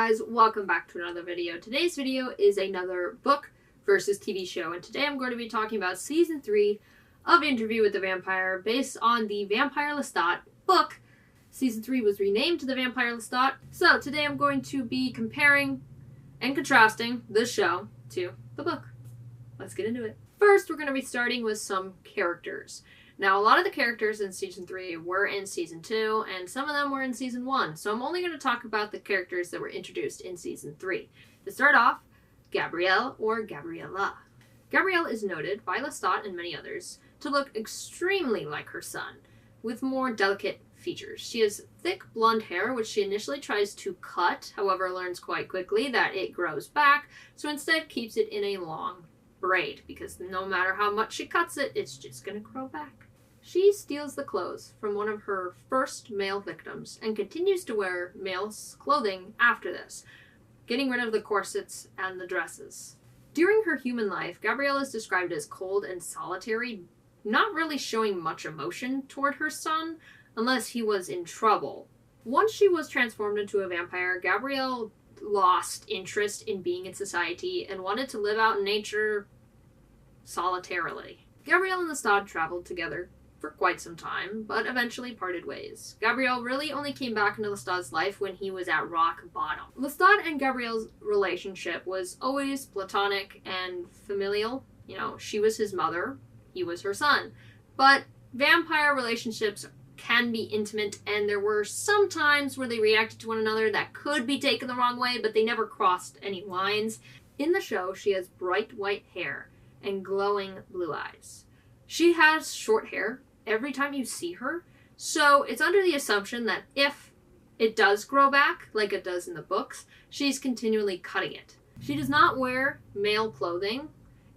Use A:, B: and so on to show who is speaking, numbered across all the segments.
A: guys, welcome back to another video. Today's video is another book versus TV show, and today I'm going to be talking about Season 3 of Interview with the Vampire based on the Vampire Lestat book. Season 3 was renamed to the Vampire Lestat, so today I'm going to be comparing and contrasting the show to the book. Let's get into it. First, we're going to be starting with some characters. Now, a lot of the characters in Season 3 were in Season 2, and some of them were in Season 1, so I'm only going to talk about the characters that were introduced in Season 3. To start off, Gabrielle, or Gabriella. Gabrielle is noted by Lestat and many others to look extremely like her son, with more delicate features. She has thick blonde hair, which she initially tries to cut, however learns quite quickly that it grows back, so instead keeps it in a long braid, because no matter how much she cuts it, it's just going to grow back. She steals the clothes from one of her first male victims and continues to wear male clothing after this, getting rid of the corsets and the dresses. During her human life, Gabrielle is described as cold and solitary, not really showing much emotion toward her son unless he was in trouble. Once she was transformed into a vampire, Gabrielle lost interest in being in society and wanted to live out in nature solitarily. Gabrielle and Lestat traveled together for quite some time, but eventually parted ways. Gabrielle really only came back into Lestat's life when he was at rock bottom. Lestat and Gabrielle's relationship was always platonic and familial. You know, she was his mother, he was her son. But vampire relationships can be intimate, and there were some times where they reacted to one another that could be taken the wrong way, but they never crossed any lines. In the show, she has bright white hair and glowing blue eyes. She has short hair every time you see her, so it's under the assumption that if it does grow back, like it does in the books, she's continually cutting it. She does not wear male clothing.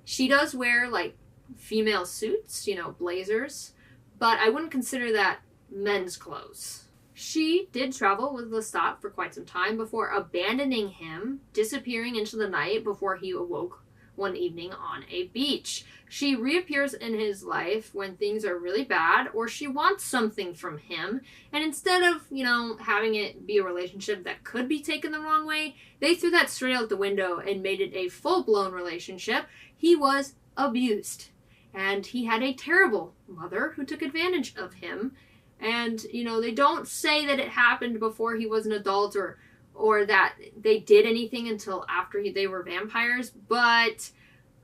A: She does wear, like, female suits, you know, blazers, but I wouldn't consider that men's clothes. She did travel with Lestat for quite some time before abandoning him, disappearing into the night before he awoke one evening on a beach. She reappears in his life when things are really bad or she wants something from him, and instead of, you know, having it be a relationship that could be taken the wrong way, they threw that straight out the window and made it a full-blown relationship. He was abused, and he had a terrible mother who took advantage of him, and, you know, they don't say that it happened before he was an adult or that they did anything until after they were vampires, but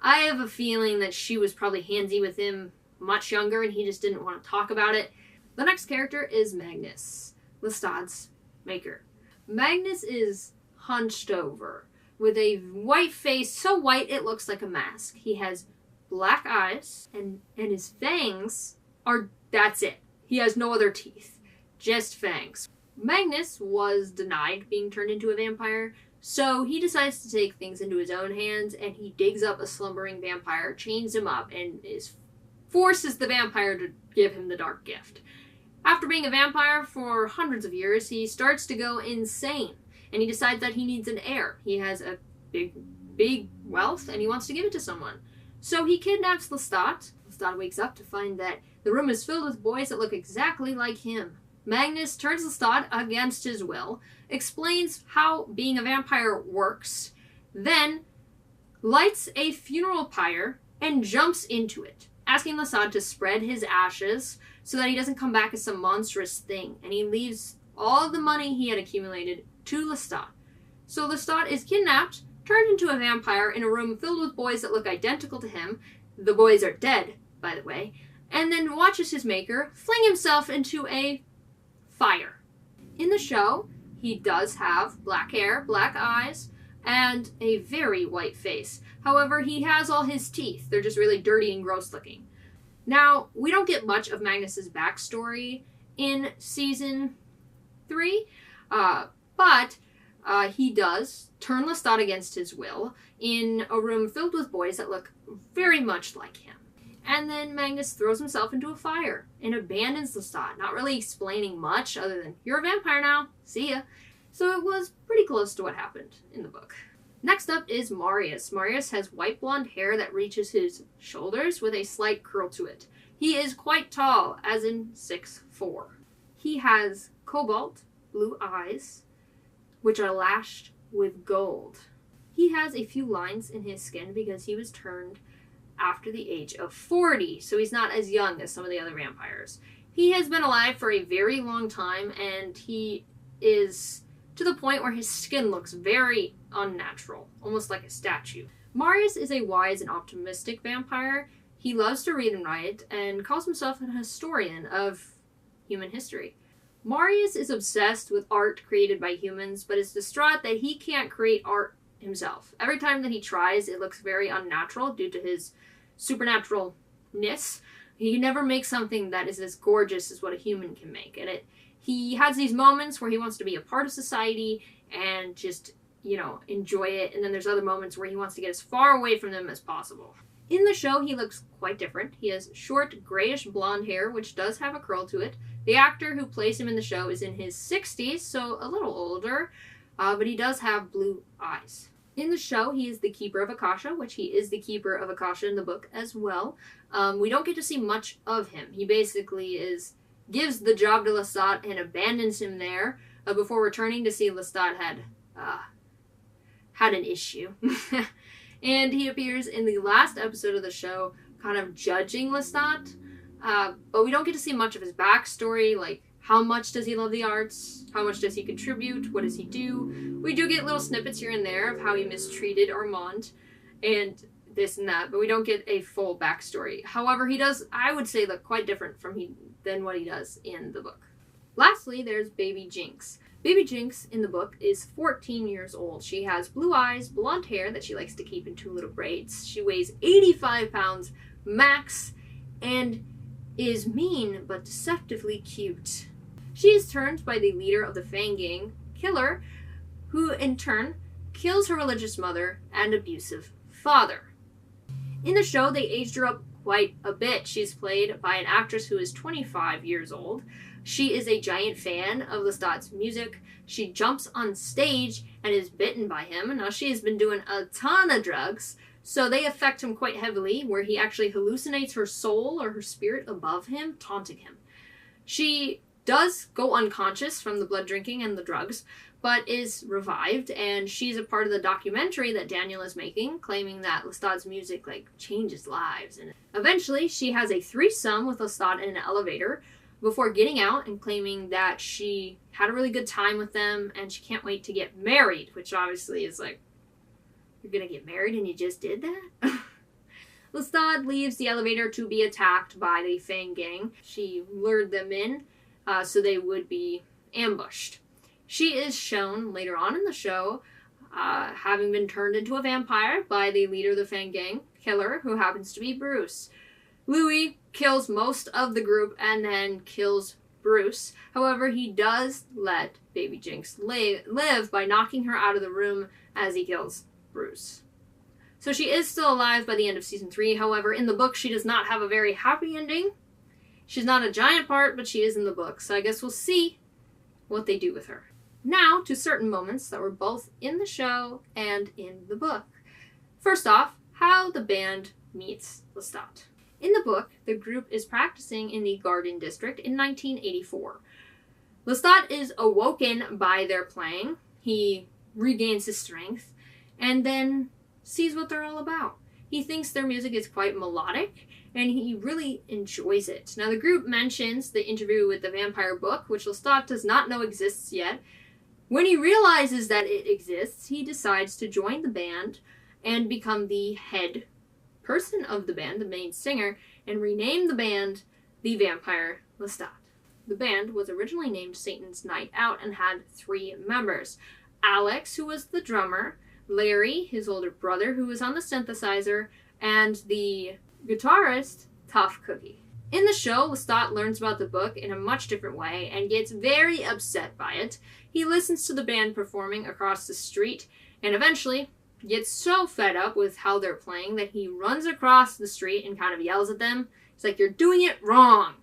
A: I have a feeling that she was probably handsy with him much younger and he just didn't want to talk about it. The next character is Magnus, Lestat's maker. Magnus is hunched over with a white face, so white it looks like a mask. He has black eyes and his fangs are, that's it. He has no other teeth, just fangs. Magnus was denied being turned into a vampire, so he decides to take things into his own hands, and he digs up a slumbering vampire, chains him up, and forces the vampire to give him the dark gift. After being a vampire for hundreds of years, he starts to go insane, and he decides that he needs an heir. He has a big wealth, and he wants to give it to someone. So he kidnaps Lestat. Lestat wakes up to find that the room is filled with boys that look exactly like him. Magnus turns Lestat against his will, explains how being a vampire works, then lights a funeral pyre and jumps into it, asking Lestat to spread his ashes so that he doesn't come back as some monstrous thing, and he leaves all the money he had accumulated to Lestat. So Lestat is kidnapped, turned into a vampire in a room filled with boys that look identical to him. The boys are dead, by the way, and then watches his maker fling himself into a fire. In the show, he does have black hair, black eyes, and a very white face. However, he has all his teeth. They're just really dirty and gross looking. Now, we don't get much of Magnus's backstory in Season 3, but he does turn Lestat against his will in a room filled with boys that look very much like him. And then Magnus throws himself into a fire and abandons Lestat, not really explaining much other than, you're a vampire now, see ya. So it was pretty close to what happened in the book. Next up is Marius. Marius has white blonde hair that reaches his shoulders with a slight curl to it. He is quite tall, as in 6'4". He has cobalt blue eyes, which are lashed with gold. He has a few lines in his skin because he was turned after the age of 40, so he's not as young as some of the other vampires. He has been alive for a very long time, and he is to the point where his skin looks very unnatural, almost like a statue. Marius is a wise and optimistic vampire. He loves to read and write, and calls himself an historian of human history. Marius is obsessed with art created by humans, but is distraught that he can't create art himself. Every time that he tries, it looks very unnatural due to his supernaturalness. He can never make something that is as gorgeous as what a human can make. And he has these moments where he wants to be a part of society and just, enjoy it. And then there's other moments where he wants to get as far away from them as possible. In the show, he looks quite different. He has short, grayish blonde hair, which does have a curl to it. The actor who plays him in the show is in his 60s, so a little older, but he does have blue eyes. In the show, he is the Keeper of Akasha, which he is the Keeper of Akasha in the book as well. We don't get to see much of him. He basically gives the job to Lestat and abandons him there before returning to see Lestat had an issue. And he appears in the last episode of the show kind of judging Lestat, but we don't get to see much of his backstory, like how much does he love the arts, how much does he contribute, what does he do. We do get little snippets here and there of how he mistreated Armand and this and that, but we don't get a full backstory. However, he does, I would say, look quite different than what he does in the book. Lastly, there's Baby Jinx. Baby Jinx in the book is 14 years old. She has blue eyes, blonde hair that she likes to keep in two little braids. She weighs 85 pounds max and is mean but deceptively cute. She is turned by the leader of the Fang Gang, Killer, who in turn kills her religious mother and abusive father. In the show, they aged her up quite a bit. She's played by an actress who is 25 years old. She is a giant fan of Lestat's music. She jumps on stage and is bitten by him. Now, she has been doing a ton of drugs, so they affect him quite heavily, where he actually hallucinates her soul or her spirit above him, taunting him. She does go unconscious from the blood drinking and the drugs, but is revived, and she's a part of the documentary that Daniel is making, claiming that Lestat's music, changes lives. And eventually, she has a threesome with Lestat in an elevator, before getting out and claiming that she had a really good time with them and she can't wait to get married, which obviously is you're gonna get married and you just did that? Lestat leaves the elevator to be attacked by the Fang Gang. She lured them in so they would be ambushed. She is shown later on in the show having been turned into a vampire by the leader of the Fang Gang, Killer, who happens to be Bruce. Louis kills most of the group and then kills Bruce. However, he does let Baby Jinx live by knocking her out of the room as he kills Bruce. So she is still alive by the end of season 3. However, in the book, she does not have a very happy ending. She's not a giant part, but she is in the book. So I guess we'll see what they do with her. Now, to certain moments that were both in the show and in the book. First off, how the band meets Lestat. In the book, the group is practicing in the Garden District in 1984. Lestat is awoken by their playing. He regains his strength and then sees what they're all about. He thinks their music is quite melodic and he really enjoys it. Now, the group mentions the interview with the vampire book, which Lestat does not know exists yet. When he realizes that it exists, he decides to join the band and become the head person of the band, the main singer, and rename the band the Vampire Lestat. The band was originally named Satan's Night Out and had 3 members. Alex, who was the drummer, Larry, his older brother, who was on the synthesizer, and the guitarist, Tough Cookie. In the show, Lestat learns about the book in a much different way and gets very upset by it. He listens to the band performing across the street and eventually gets so fed up with how they're playing that he runs across the street and kind of yells at them. It's like, you're doing it wrong.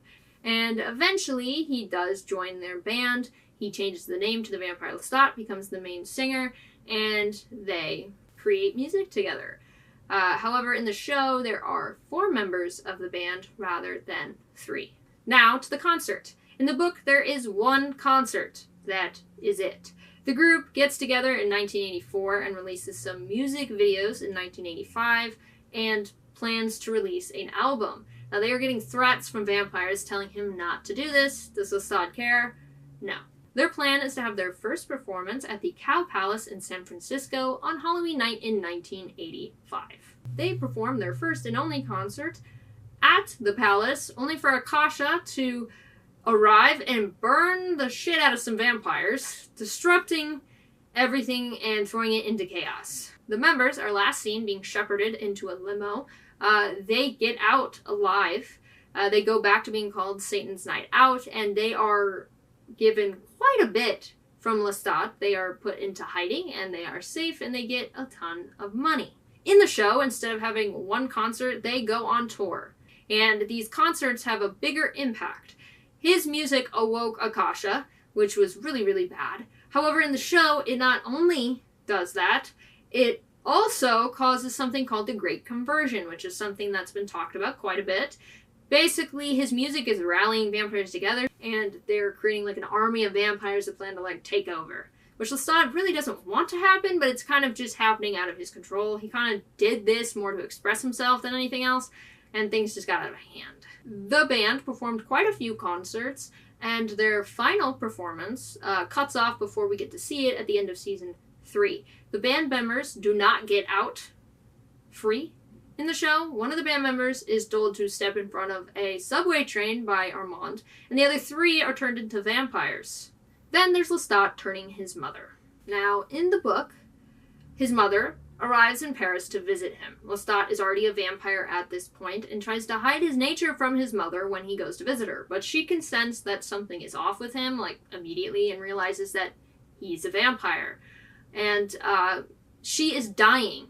A: And eventually he does join their band. He changes the name to the Vampire Lestat, becomes the main singer, and they create music together. However, in the show, there are 4 members of the band rather than 3. Now to the concert. In the book, there is one concert. That is it. The group gets together in 1984 and releases some music videos in 1985 and plans to release an album. Now, they are getting threats from vampires telling him not to do this. Does Lestat care? No. Their plan is to have their first performance at the Cow Palace in San Francisco on Halloween night in 1985. They perform their first and only concert at the palace, only for Akasha to arrive and burn the shit out of some vampires, disrupting everything and throwing it into chaos. The members are last seen being shepherded into a limo. They get out alive. They go back to being called Satan's Night Out, and they are given quite a bit from Lestat. They are put into hiding, and they are safe, and they get a ton of money. In the show, instead of having one concert, they go on tour. And these concerts have a bigger impact. His music awoke Akasha, which was really, really bad. However, in the show, it not only does that, it also causes something called the Great Conversion, which is something that's been talked about quite a bit. Basically, his music is rallying vampires together, and they're creating like an army of vampires that plan to like take over. Which Lestat really doesn't want to happen, but it's kind of just happening out of his control. He kind of did this more to express himself than anything else, and things just got out of hand. The band performed quite a few concerts, and their final performance cuts off before we get to see it at the end of season 3. The band members do not get out free in the show. One of the band members is told to step in front of a subway train by Armand, and the other 3 are turned into vampires. Then there's Lestat turning his mother. Now, in the book, his mother arrives in Paris to visit him. Lestat is already a vampire at this point and tries to hide his nature from his mother when he goes to visit her. But she can sense that something is off with him, like, immediately, and realizes that he's a vampire. And she is dying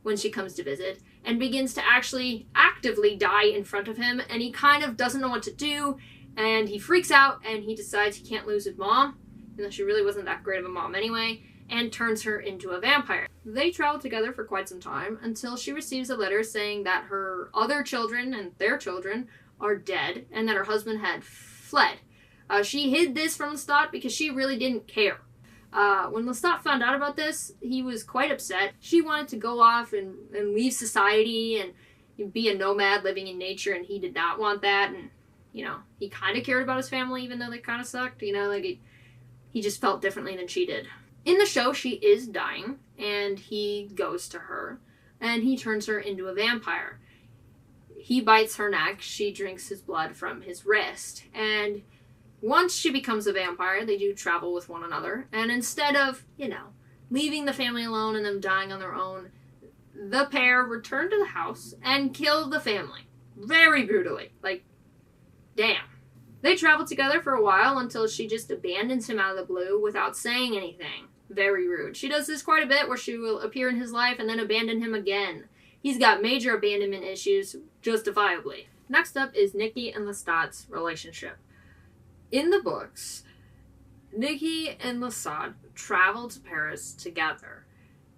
A: when she comes to visit and begins to actually actively die in front of him. And he kind of doesn't know what to do, and he freaks out, and he decides he can't lose his mom, even though she really wasn't that great of a mom anyway, and turns her into a vampire. They travel together for quite some time until she receives a letter saying that her other children and their children are dead and that her husband had fled. She hid this from Lestat because she really didn't care. When Lestat found out about this, he was quite upset. She wanted to go off and leave society and be a nomad living in nature, and he did not want that. And, you know, he kind of cared about his family even though they kind of sucked. You know, like he just felt differently than she did. In the show, she is dying, and he goes to her, and he turns her into a vampire. He bites her neck, she drinks his blood from his wrist, and once she becomes a vampire, they do travel with one another, and instead of, you know, leaving the family alone and them dying on their own, the pair return to the house and kill the family. Very brutally. Like, damn. They travel together for a while until she just abandons him out of the blue without saying anything. Very rude. She does this quite a bit where she will appear in his life and then abandon him again. He's got major abandonment issues, justifiably. Next up is Nikki and Lestat's relationship. In the books, Nikki and Lestat travel to Paris together,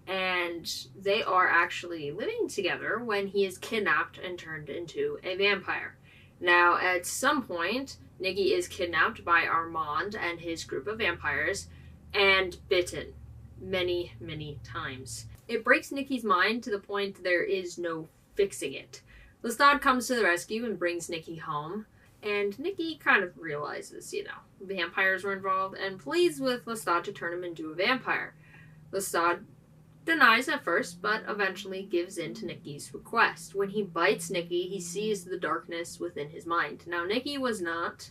A: and they are actually living together when he is kidnapped and turned into a vampire. Now, at some point, Nikki is kidnapped by Armand and his group of vampires and bitten many, many times. It breaks Nikki's mind to the point there is no fixing it. Lestat comes to the rescue and brings Nikki home, and Nikki kind of realizes, you know, vampires were involved and pleads with Lestat to turn him into a vampire. Lestat denies at first, but eventually gives in to Nikki's request. When he bites Nikki, he sees the darkness within his mind. Now, Nikki was not,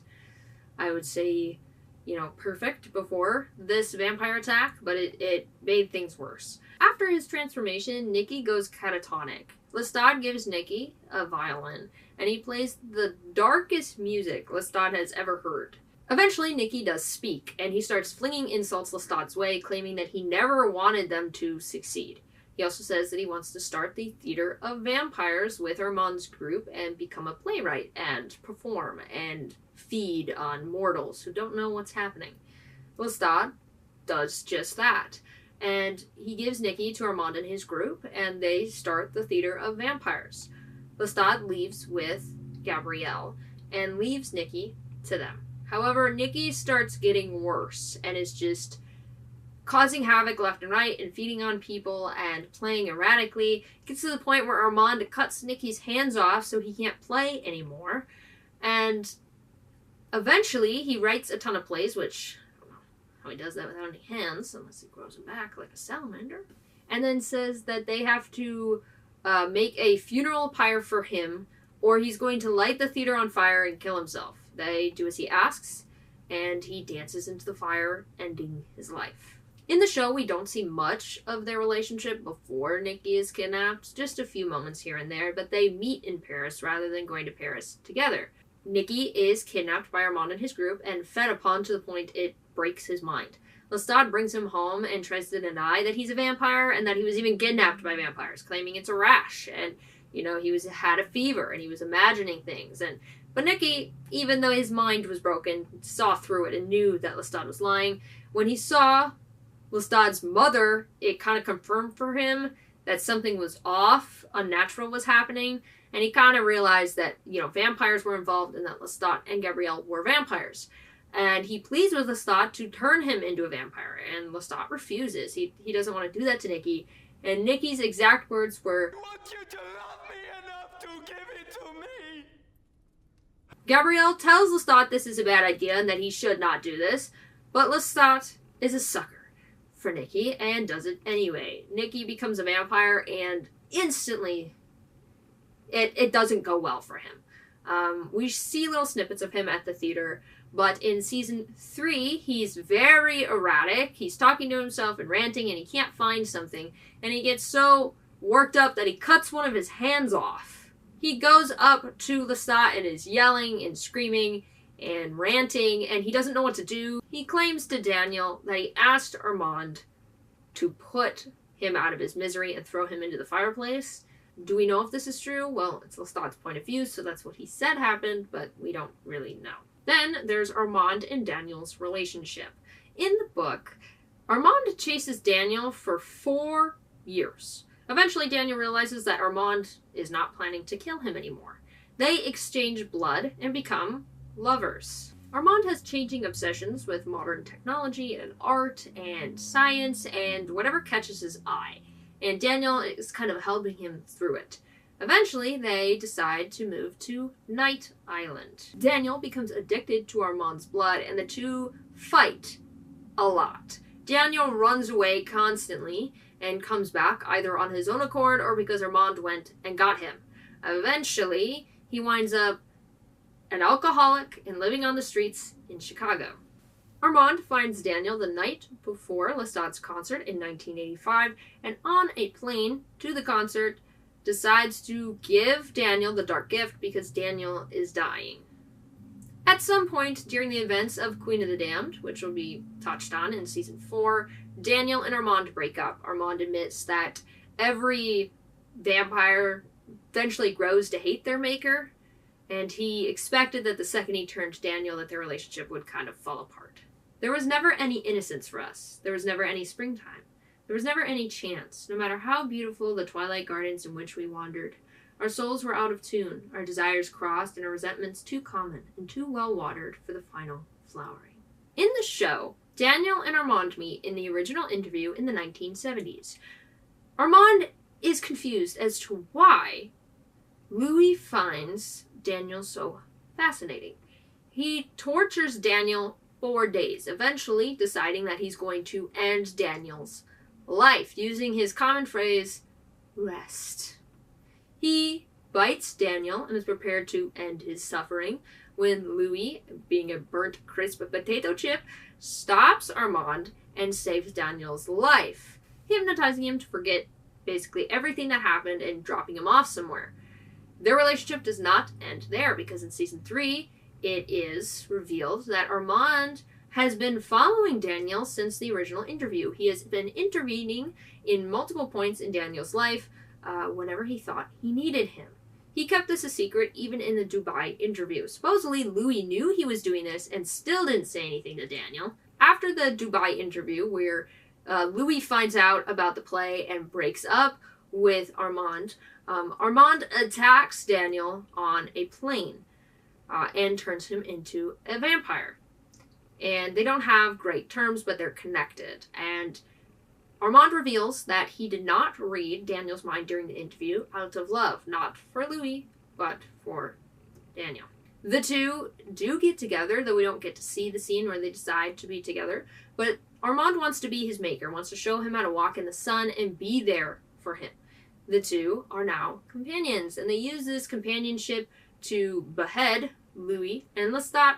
A: I would say, you know, perfect before this vampire attack, but it made things worse. After his transformation, Nikki goes catatonic. Lestat gives Nikki a violin, and he plays the darkest music Lestat has ever heard. Eventually, Nikki does speak, and he starts flinging insults Lestat's way, claiming that he never wanted them to succeed. He also says that he wants to start the Theater of Vampires with Armand's group and become a playwright and perform and feed on mortals who don't know what's happening. Lestat does just that, and he gives Nikki to Armand and his group, and they start the Theater of Vampires. Lestat leaves with Gabrielle and leaves Nikki to them. However, Nikki starts getting worse and is just causing havoc left and right and feeding on people and playing erratically. It gets to the point where Armand cuts Nicky's hands off so he can't play anymore. And eventually he writes a ton of plays, which I don't know how he does that without any hands, unless he grows them back like a salamander. And then says that they have to make a funeral pyre for him, or he's going to light the theater on fire and kill himself. They do as he asks, and he dances into the fire, ending his life. In the show, we don't see much of their relationship before Nicky is kidnapped, just a few moments here and there, but they meet in Paris rather than going to Paris together. Nicky is kidnapped by Armand and his group and fed upon to the point it breaks his mind. Lestat brings him home and tries to deny that he's a vampire and that he was even kidnapped by vampires, claiming it's a rash and, he had a fever and he was imagining things. But Nicky, even though his mind was broken, saw through it and knew that Lestat was lying. When he saw Lestat's mother, it kind of confirmed for him that something was off, unnatural was happening, and he kind of realized that, vampires were involved and that Lestat and Gabrielle were vampires. And he pleads with Lestat to turn him into a vampire, and Lestat refuses. He doesn't want to do that to Nicky. And Nicky's exact words were, "I want you to love me enough to give it to me." Gabrielle tells Lestat this is a bad idea and that he should not do this, but Lestat is a sucker for Nicky and does it anyway. Nicky becomes a vampire and instantly it doesn't go well for him. We see little snippets of him at the theater, but in season 3, he's very erratic. He's talking to himself and ranting, and he can't find something, and he gets so worked up that he cuts one of his hands off. He goes up to Lestat and is yelling and screaming and ranting, and he doesn't know what to do. He claims to Daniel that he asked Armand to put him out of his misery and throw him into the fireplace. Do we know if this is true? Well, it's Lestat's point of view, so that's what he said happened, but we don't really know. Then there's Armand and Daniel's relationship. In the book, Armand chases Daniel for 4 years. Eventually, Daniel realizes that Armand is not planning to kill him anymore. They exchange blood and become lovers. Armand has changing obsessions with modern technology and art and science and whatever catches his eye, and Daniel is kind of helping him through it. Eventually, they decide to move to Night Island. Daniel becomes addicted to Armand's blood, and the two fight a lot. Daniel runs away constantly and comes back either on his own accord or because Armand went and got him. Eventually, he winds up an alcoholic and living on the streets in Chicago. Armand finds Daniel the night before Lestat's concert in 1985, and on a plane to the concert, decides to give Daniel the dark gift because Daniel is dying. At some point during the events of Queen of the Damned, which will be touched on in season 4, Daniel and Armand break up. Armand admits that every vampire eventually grows to hate their maker, and he expected that the second he turned to Daniel that their relationship would kind of fall apart. There was never any innocence for us. There was never any springtime. There was never any chance. No matter how beautiful the twilight gardens in which we wandered, our souls were out of tune, our desires crossed, and our resentments too common and too well-watered for the final flowering. In the show, Daniel and Armand meet in the original interview in the 1970s. Armand is confused as to why Louis finds Daniel so fascinating. He tortures Daniel for days, eventually deciding that he's going to end Daniel's life, using his common phrase, rest. He bites Daniel and is prepared to end his suffering when Louis, being a burnt crisp potato chip, stops Armand and saves Daniel's life, hypnotizing him to forget basically everything that happened and dropping him off somewhere. Their relationship does not end there, because in season 3, it is revealed that Armand has been following Daniel since the original interview. He has been intervening in multiple points in Daniel's life whenever he thought he needed him. He kept this a secret even in the Dubai interview. Supposedly, Louis knew he was doing this and still didn't say anything to Daniel. After the Dubai interview, where Louis finds out about the play and breaks up with Armand, Armand attacks Daniel on a plane and turns him into a vampire. and they don't have great terms, but they're connected. And Armand reveals that he did not read Daniel's mind during the interview out of love, not for Louis, but for Daniel. The two do get together, though we don't get to see the scene where they decide to be together, but Armand wants to be his maker, wants to show him how to walk in the sun and be there for him. The two are now companions, and they use this companionship to behead Louis and Lestat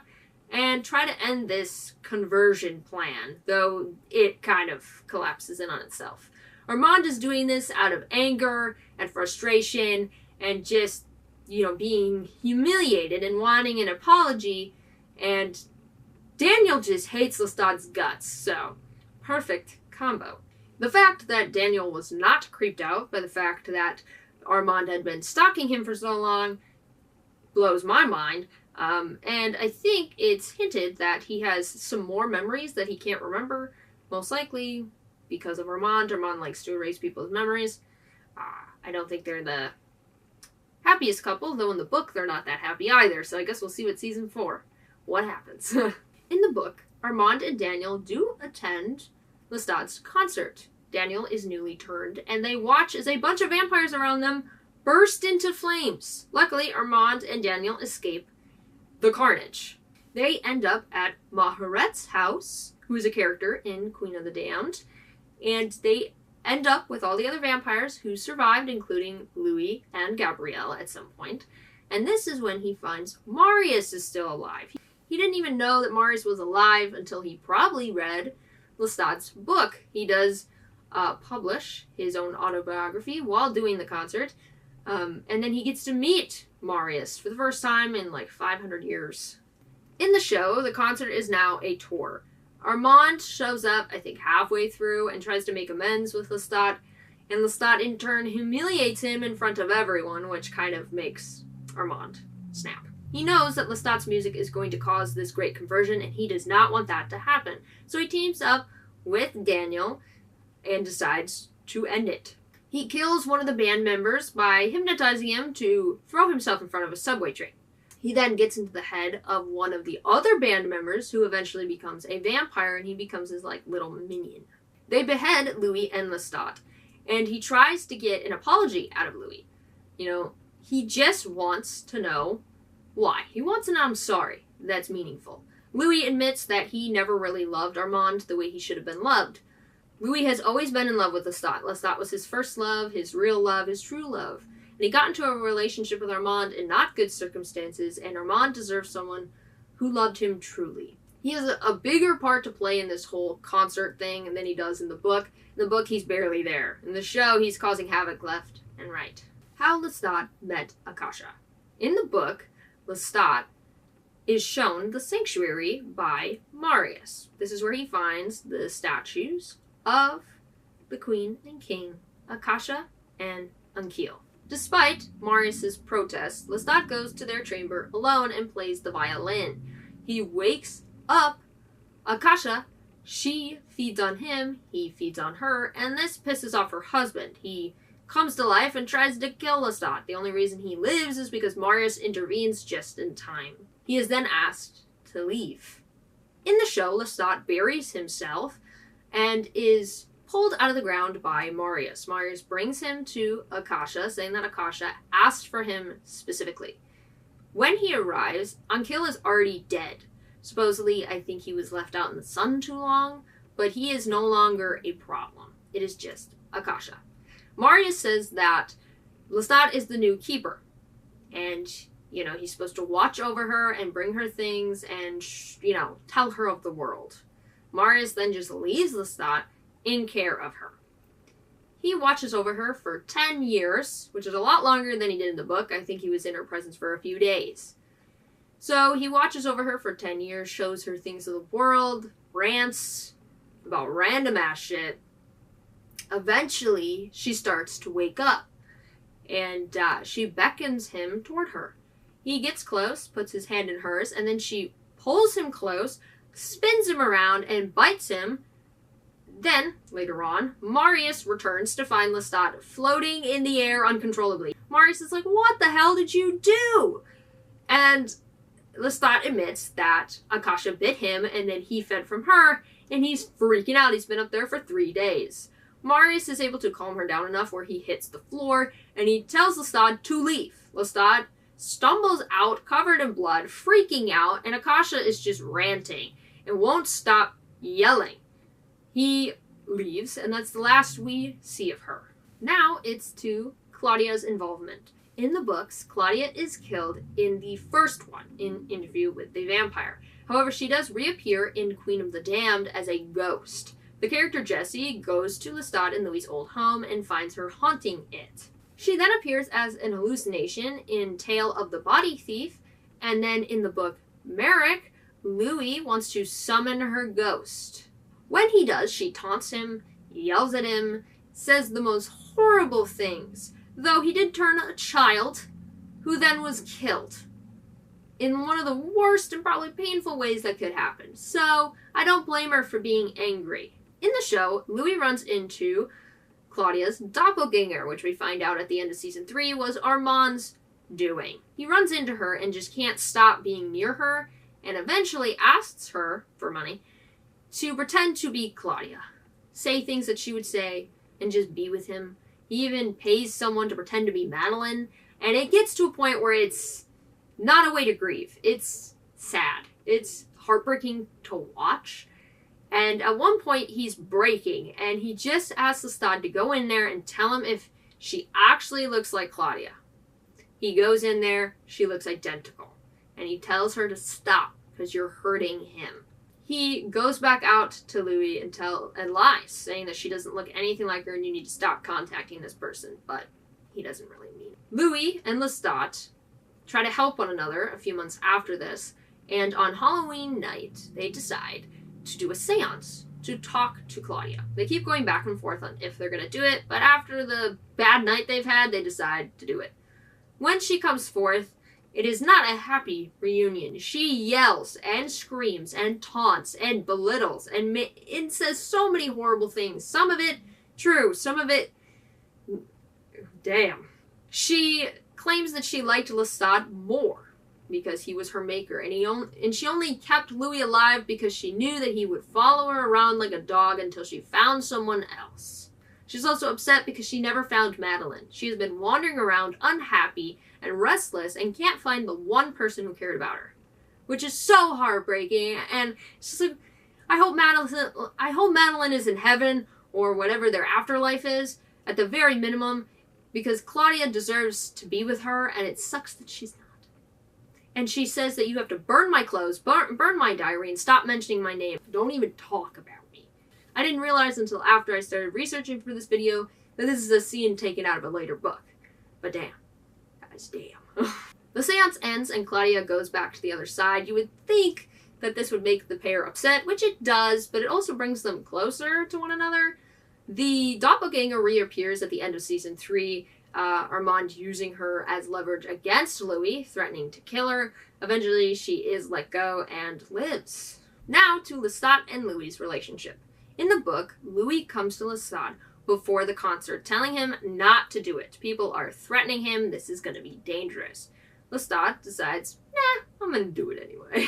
A: and try to end this conversion plan, though it kind of collapses in on itself. Armand is doing this out of anger and frustration and just, being humiliated and wanting an apology, and Daniel just hates Lestat's guts, so perfect combo. The fact that Daniel was not creeped out by the fact that Armand had been stalking him for so long blows my mind, and I think it's hinted that he has some more memories that he can't remember, most likely because of Armand. Armand likes to erase people's memories. I don't think they're the happiest couple, though in the book they're not that happy either, so I guess we'll see what season 4, what happens. In the book, Armand and Daniel do attend Lestat's concert. Daniel is newly turned, and they watch as a bunch of vampires around them burst into flames. Luckily, Armand and Daniel escape the carnage. They end up at Mahoret's house, who is a character in Queen of the Damned, and they end up with all the other vampires who survived, including Louis and Gabrielle at some point. And this is when he finds Marius is still alive. He didn't even know that Marius was alive until he probably read Lestat's book. He does publish his own autobiography while doing the concert, and then he gets to meet Marius for the first time in like 500 years. In the show, the concert is now a tour. Armand shows up, I think, halfway through and tries to make amends with Lestat, and Lestat in turn humiliates him in front of everyone, which kind of makes Armand snap. He knows that Lestat's music is going to cause this great conversion, and he does not want that to happen. So he teams up with Daniel and decides to end it. He kills one of the band members by hypnotizing him to throw himself in front of a subway train. He then gets into the head of one of the other band members, who eventually becomes a vampire, and he becomes his, little minion. They behead Louis and Lestat, and he tries to get an apology out of Louis. He just wants to know why. He wants an I'm sorry that's meaningful. Louis admits that he never really loved Armand the way he should have been loved. Louis has always been in love with Lestat. Lestat was his first love, his real love, his true love. And he got into a relationship with Armand in not good circumstances, and Armand deserves someone who loved him truly. He has a bigger part to play in this whole concert thing than he does in the book. In the book, he's barely there. In the show, he's causing havoc left and right. How Lestat met Akasha. In the book, Lestat is shown the sanctuary by Marius. This is where he finds the statues of the Queen and King, Akasha and Ankiel. Despite Marius's protests, Lestat goes to their chamber alone and plays the violin. He wakes up Akasha. She feeds on him, he feeds on her, and this pisses off her husband. He comes to life and tries to kill Lestat. The only reason he lives is because Marius intervenes just in time. He is then asked to leave. In the show, Lestat buries himself and is pulled out of the ground by Marius. Marius brings him to Akasha, saying that Akasha asked for him specifically. When he arrives, Ankiel is already dead. Supposedly, I think he was left out in the sun too long, but he is no longer a problem. It is just Akasha. Marius says that Lestat is the new keeper, and, he's supposed to watch over her and bring her things and, tell her of the world. Marius then just leaves Lestat in care of her. He watches over her for 10 years, which is a lot longer than he did in the book. I think he was in her presence for a few days. So he watches over her for 10 years, shows her things of the world, rants about random ass shit. Eventually, she starts to wake up, and she beckons him toward her. He gets close, puts his hand in hers, and then she pulls him close, spins him around, and bites him. Then, later on, Marius returns to find Lestat floating in the air uncontrollably. Marius is like, what the hell did you do? And Lestat admits that Akasha bit him and then he fed from her, and he's freaking out. He's been up there for 3 days. Marius is able to calm her down enough where he hits the floor, and he tells Lestat to leave. Lestat stumbles out, covered in blood, freaking out, and Akasha is just ranting and won't stop yelling. He leaves, and that's the last we see of her. Now it's to Claudia's involvement. In the books, Claudia is killed in the first one, in Interview with the Vampire. However, she does reappear in Queen of the Damned as a ghost. The character Jessie goes to Lestat and Louis' old home and finds her haunting it. She then appears as an hallucination in Tale of the Body Thief, and then in the book Merrick, Louis wants to summon her ghost. When he does, she taunts him, yells at him, says the most horrible things, though he did turn a child, who then was killed in one of the worst and probably painful ways that could happen. So I don't blame her for being angry. In the show, Louis runs into Claudia's doppelganger, which we find out at the end of season 3 was Armand's doing. He runs into her and just can't stop being near her, and eventually asks her, for money, to pretend to be Claudia. Say things that she would say, and just be with him. He even pays someone to pretend to be Madeline, and it gets to a point where it's not a way to grieve. It's sad. It's heartbreaking to watch. And at one point, he's breaking, and he just asks Lestat to go in there and tell him if she actually looks like Claudia. He goes in there, she looks identical. And he tells her to stop, because you're hurting him. He goes back out to Louis and lies, saying that she doesn't look anything like her and you need to stop contacting this person, but he doesn't really mean it. Louis and Lestat try to help one another a few months after this, and on Halloween night, they decide to do a seance to talk to Claudia. They keep going back and forth on if they're going to do it, but after the bad night they've had, they decide to do it. When she comes forth, it is not a happy reunion. She yells and screams and taunts and belittles and says so many horrible things. Some of it true, some of it... damn. She claims that she liked Lestat more because he was her maker, and she only kept Louis alive because she knew that he would follow her around like a dog until she found someone else. She's also upset because she never found Madeline. She has been wandering around unhappy and restless and can't find the one person who cared about her, which is so heartbreaking. And it's just like, I hope Madeline is in heaven or whatever their afterlife is at the very minimum, because Claudia deserves to be with her, and it sucks that she's not. And she says that you have to burn my clothes, burn my diary, and stop mentioning my name. Don't even talk about me. I didn't realize until after I started researching for this video that this is a scene taken out of a later book. But damn. Guys, damn. The seance ends and Claudia goes back to the other side. You would think that this would make the pair upset, which it does, but it also brings them closer to one another. The doppelganger reappears at the end of season 3, Armand using her as leverage against Louis, threatening to kill her. Eventually, she is let go and lives. Now to Lestat and Louis' relationship. In the book, Louis comes to Lestat before the concert, telling him not to do it. People are threatening him. This is going to be dangerous. Lestat decides, nah, I'm going to do it anyway.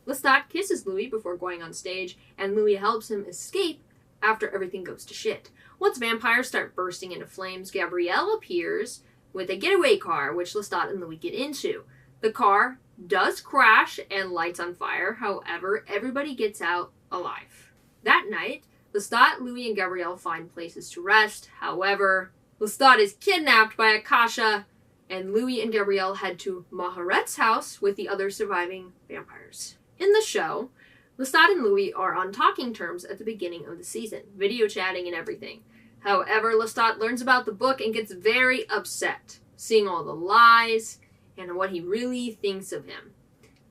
A: Lestat kisses Louis before going on stage, and Louis helps him escape after everything goes to shit. Once vampires start bursting into flames, Gabrielle appears with a getaway car, which Lestat and Louis get into. The car does crash and lights on fire, however, everybody gets out alive. That night, Lestat, Louis, and Gabrielle find places to rest. However, Lestat is kidnapped by Akasha, and Louis and Gabrielle head to Maharet's house with the other surviving vampires. In the show, Lestat and Louis are on talking terms at the beginning of the season, video chatting and everything. However, Lestat learns about the book and gets very upset, seeing all the lies and what he really thinks of him.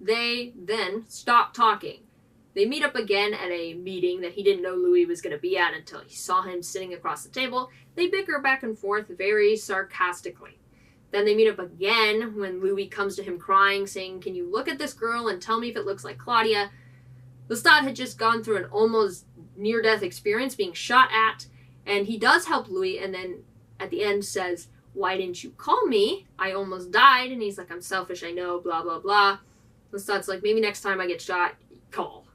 A: They then stop talking. They meet up again at a meeting that he didn't know Louis was going to be at until he saw him sitting across the table. They bicker back and forth very sarcastically. Then they meet up again when Louis comes to him crying, saying, "Can you look at this girl and tell me if it looks like Claudia?" Lestat had just gone through an almost near-death experience, being shot at, and he does help Louis, and then at the end says, "Why didn't you call me? I almost died." And he's like, "I'm selfish, I know, blah, blah, blah." Lestat's like, maybe next time I get shot, call.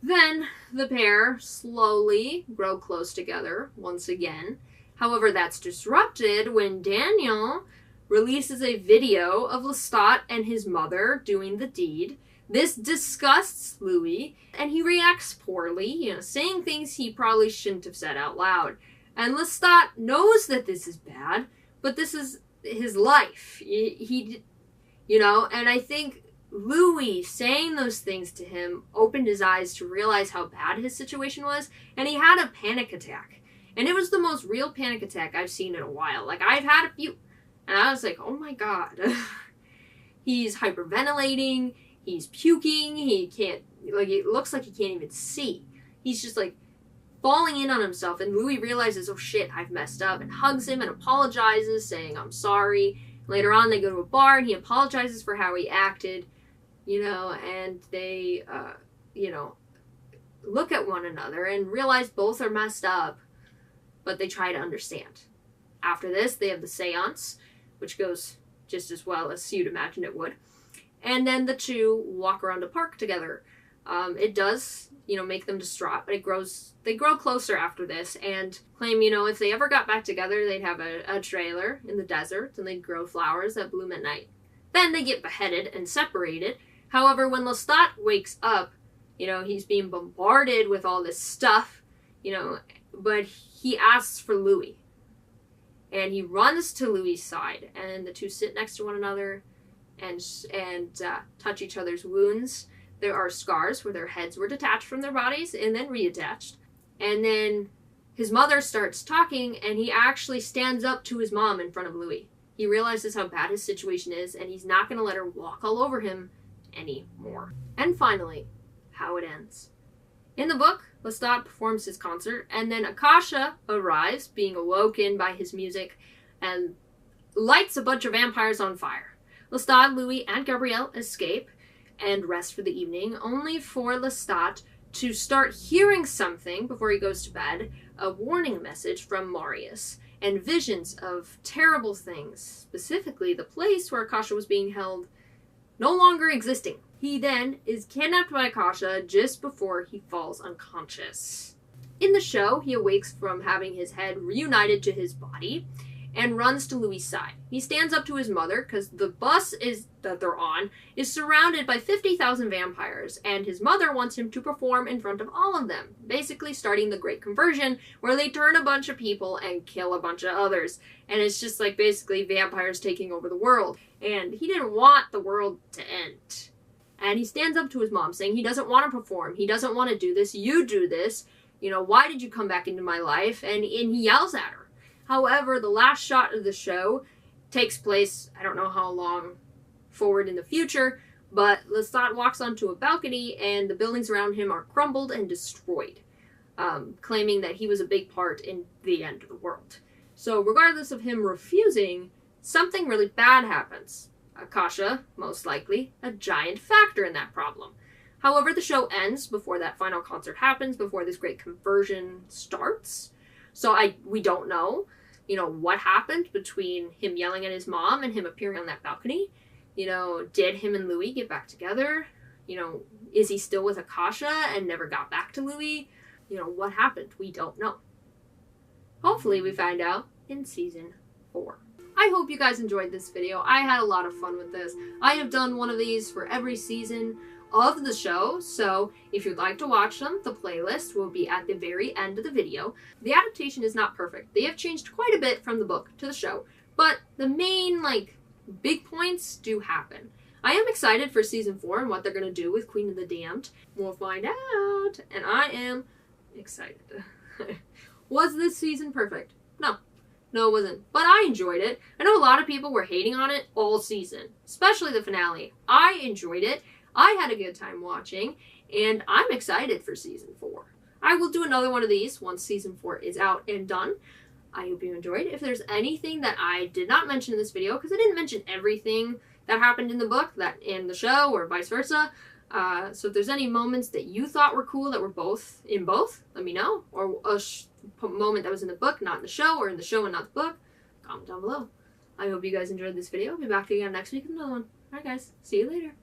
A: Then the pair slowly grow close together once again. However, that's disrupted when Daniel releases a video of Lestat and his mother doing the deed. This disgusts Louis, and he reacts poorly, saying things he probably shouldn't have said out loud. And Lestat knows that this is bad, but this is his life. And I think Louis saying those things to him opened his eyes to realize how bad his situation was, and he had a panic attack. And it was the most real panic attack I've seen in a while. Like, I've had a few, and I was like, oh my god. He's hyperventilating, he's puking, he can't, it looks like he can't even see. He's just, falling in on himself, and Louis realizes, oh shit, I've messed up, and hugs him and apologizes, saying, I'm sorry. Later on, they go to a bar, and he apologizes for how he acted, and they, look at one another and realize both are messed up, but they try to understand. After this, they have the seance, which goes just as well as you'd imagine it would. And then the two walk around a park together. It does, make them distraught, but they grow closer after this and claim, if they ever got back together, they'd have a trailer in the desert and they'd grow flowers that bloom at night. Then they get beheaded and separated. However, when Lestat wakes up, he's being bombarded with all this stuff, but he asks for Louis. And he runs to Louis' side, and the two sit next to one another and touch each other's wounds. There are scars where their heads were detached from their bodies and then reattached. And then his mother starts talking, and he actually stands up to his mom in front of Louis. He realizes how bad his situation is, and he's not going to let her walk all over him anymore. And finally, how it ends. In the book, Lestat performs his concert, and then Akasha arrives, being awoken by his music, and lights a bunch of vampires on fire. Lestat, Louis, and Gabrielle escape and rest for the evening, only for Lestat to start hearing something before he goes to bed, a warning message from Marius, and visions of terrible things, specifically the place where Akasha was being held no longer existing. He then is kidnapped by Akasha just before he falls unconscious. In the show, he awakes from having his head reunited to his body and runs to Louis' side. He stands up to his mother because the bus that they're on is surrounded by 50,000 vampires, and his mother wants him to perform in front of all of them, basically starting the Great Conversion, where they turn a bunch of people and kill a bunch of others. And it's just basically vampires taking over the world. And he didn't want the world to end. And he stands up to his mom saying he doesn't want to perform. He doesn't want to do this. You do this. Why did you come back into my life? And he yells at her. However, the last shot of the show takes place, I don't know how long forward in the future, but Lestat walks onto a balcony and the buildings around him are crumbled and destroyed, claiming that he was a big part in the end of the world. So regardless of him refusing, something really bad happens. Akasha, most likely, a giant factor in that problem. However, the show ends before that final concert happens, before this great conversion starts. So we don't know, what happened between him yelling at his mom and him appearing on that balcony. Did him and Louis get back together? Is he still with Akasha and never got back to Louis? What happened? We don't know. Hopefully we find out in season 4. I hope you guys enjoyed this video. I had a lot of fun with this. I have done one of these for every season of the show, so if you'd like to watch them, the playlist will be at the very end of the video. The adaptation is not perfect. They have changed quite a bit from the book to the show, but the main, big points do happen. I am excited for season 4 and what they're going to do with Queen of the Damned. We'll find out, and I am excited. Was this season perfect? No. No, it wasn't. But I enjoyed it. I know a lot of people were hating on it all season, especially the finale. I enjoyed it. I had a good time watching, and I'm excited for season 4. I will do another one of these once season 4 is out and done. I hope you enjoyed. If there's anything that I did not mention in this video, because I didn't mention everything that happened in the book, that in the show, or vice versa, so if there's any moments that you thought were cool that were both, let me know. Or a moment that was in the book, not in the show, or in the show and not the book, comment down below. I hope you guys enjoyed this video. I'll be back again next week with another one. Alright guys, see you later.